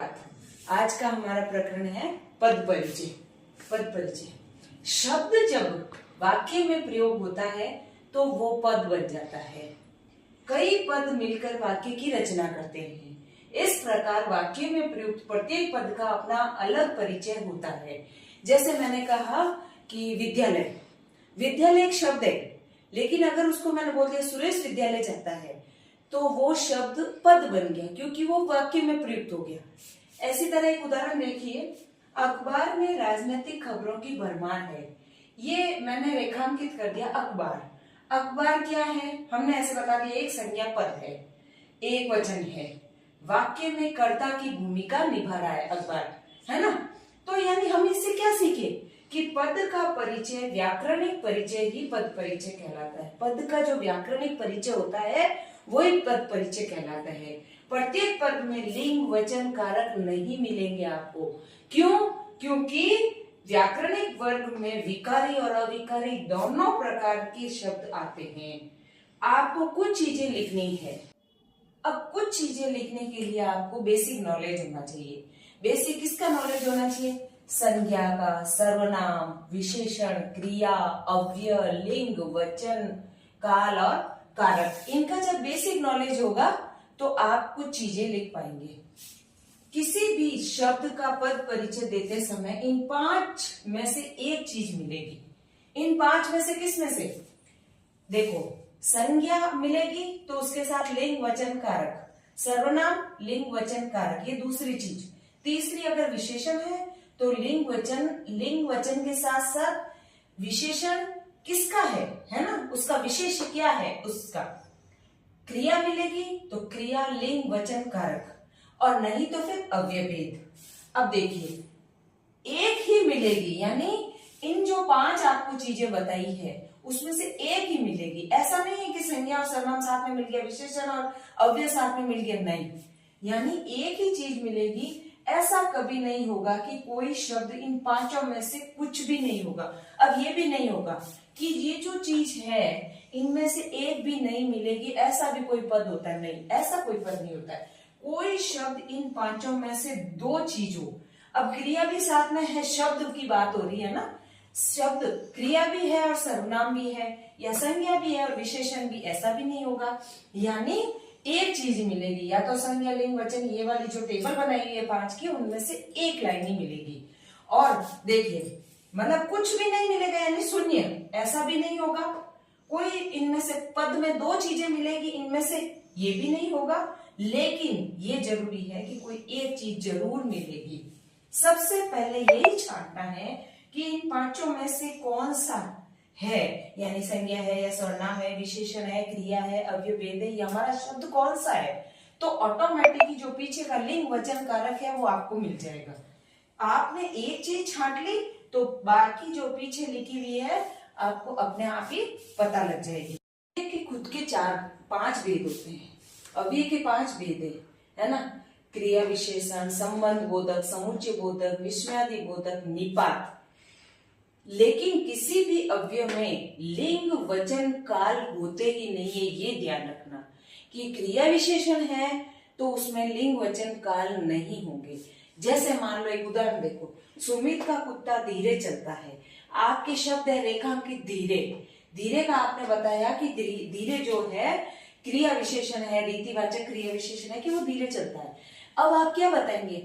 आज का हमारा प्रकरण है पद परिचय। पद परिचय शब्द जब वाक्य में प्रयोग होता है तो वो पद बन जाता है। कई पद मिलकर वाक्य की रचना करते हैं। इस प्रकार वाक्य में प्रयुक्त प्रत्येक पद का अपना अलग परिचय होता है। जैसे मैंने कहा कि विद्यालय, विद्यालय एक शब्द है, लेकिन अगर उसको मैंने बोल दिया सुरेश विद्यालय जाता है तो वो शब्द पद बन गया, क्योंकि वो वाक्य में प्रयुक्त हो गया। ऐसी तरह एक उदाहरण देखिए, अखबार में राजनीतिक खबरों की भरमार है। ये मैंने रेखांकित कर दिया अखबार। अखबार क्या है, हमने ऐसे बता दिया, एक संज्ञा पद है, एक वचन है, वाक्य में कर्ता की भूमिका निभा रहा है अखबार, है ना। तो यानी हम इससे क्या सीखे कि पद का परिचय, व्याकरणिक परिचय ही पद परिचय कहलाता है। पद का जो व्याकरणिक परिचय होता है वही पद परिचय कहलाता है। प्रत्येक पद में लिंग, वचन, कारक नहीं मिलेंगे आपको। क्यों? क्योंकि व्याकरणिक वर्ग में विकारी और अविकारी दोनों प्रकार के शब्द आते हैं। आपको कुछ चीजें लिखनी है। अब कुछ चीजें लिखने के लिए आपको बेसिक नॉलेज होना चाहिए। बेसिक किसका नॉलेज होना चाहिए? संज्ञा का, सर्वनाम, विशेषण, क्रिया, अव्यय, लिंग, वचन, काल और कारक। इनका जब बेसिक नॉलेज होगा तो आप कुछ चीजें लिख पाएंगे। किसी भी शब्द का पद परिचय देते समय इन 5 में से एक चीज मिलेगी। इन 5 में से किस में से? देखो, संज्ञा मिलेगी तो उसके साथ लिंग, वचन, कारक, सर्वनाम, लिंग, वचन, कारक, ये दूसरी चीज। तीसरी अगर विशेषण है तो लिंग, वचन के साथ साथ विशेषण किसका है ना, उसका विशेष क्या है उसका। क्रिया मिलेगी तो क्रिया, लिंग, वचन, कारक, और नहीं तो फिर अव्यय भेद। अब देखिए, एक ही मिलेगी, यानी इन जो 5 आपको चीजें बताई है उसमें से एक ही मिलेगी। ऐसा नहीं है कि संज्ञा और सर्वनाम साथ में मिल गया, विशेषण और अव्यय साथ में मिल गया, नहीं, यानी एक ही चीज मिलेगी। ऐसा कभी नहीं होगा कि कोई शब्द इन 5 में से कुछ भी नहीं होगा। अब ये भी नहीं होगा कि ये जो चीज है इनमें से एक भी नहीं मिलेगी, ऐसा भी कोई पद होता है, नहीं, ऐसा कोई पद नहीं होता है। कोई शब्द इन 5 में से 2 चीज हो। अब क्रिया भी साथ में है, शब्द की बात हो रही है ना, शब्द क्रिया भी है और सर्वनाम भी है, या संज्ञा भी है और विशेषण भी, ऐसा भी नहीं होगा। यानी एक चीज मिलेगी, या तो संज्ञा, लिंग, वचन, ये वाली जो टेबल बनाई हुई है 5 की, उनमें से एक लाइन ही मिलेगी। और देखिए, मतलब कुछ भी नहीं मिलेगा, यानी शून्य, ऐसा भी नहीं होगा। कोई इनमें से पद में 2 चीजें मिलेगी, इनमें से ये भी नहीं होगा, लेकिन ये जरूरी है कि कोई एक चीज जरूर मिलेगी। सबसे पहले यही छांटना है कि इन 5 में से कौन सा है, यानी संज्ञा है या सर्वनाम है, विशेषण है, क्रिया है, अव्यय भेद है, ये हमारा शब्द कौन सा है। तो ऑटोमेटिकली जो पीछे का लिंग, वचन, कारक है वो आपको मिल जाएगा। आपने एक चीज छांट ली तो बाकी जो पीछे लिखी हुई है आपको अपने आप ही पता लग जाएगी। कि खुद के 4-5 भेद होते हैं, अव्यय के 5 भेद है ना, क्रिया विशेषण, संबंध बोधक, समुच्चय बोधक, विस्मयादि बोधक, निपात। लेकिन किसी भी अव्यय में लिंग, वचन, काल होते ही नहीं है। ये ध्यान रखना कि क्रिया विशेषण है तो उसमें लिंग, वचन, काल नहीं होंगे। जैसे मान लो एक उदाहरण देखो, सुमित का कुत्ता धीरे चलता है। आपके शब्द है रेखांकित धीरे। धीरे का आपने बताया कि धीरे जो है क्रिया विशेषण है, रीतिवाचक क्रिया विशेषण है कि वो धीरे चलता है। अब आप क्या बताएंगे?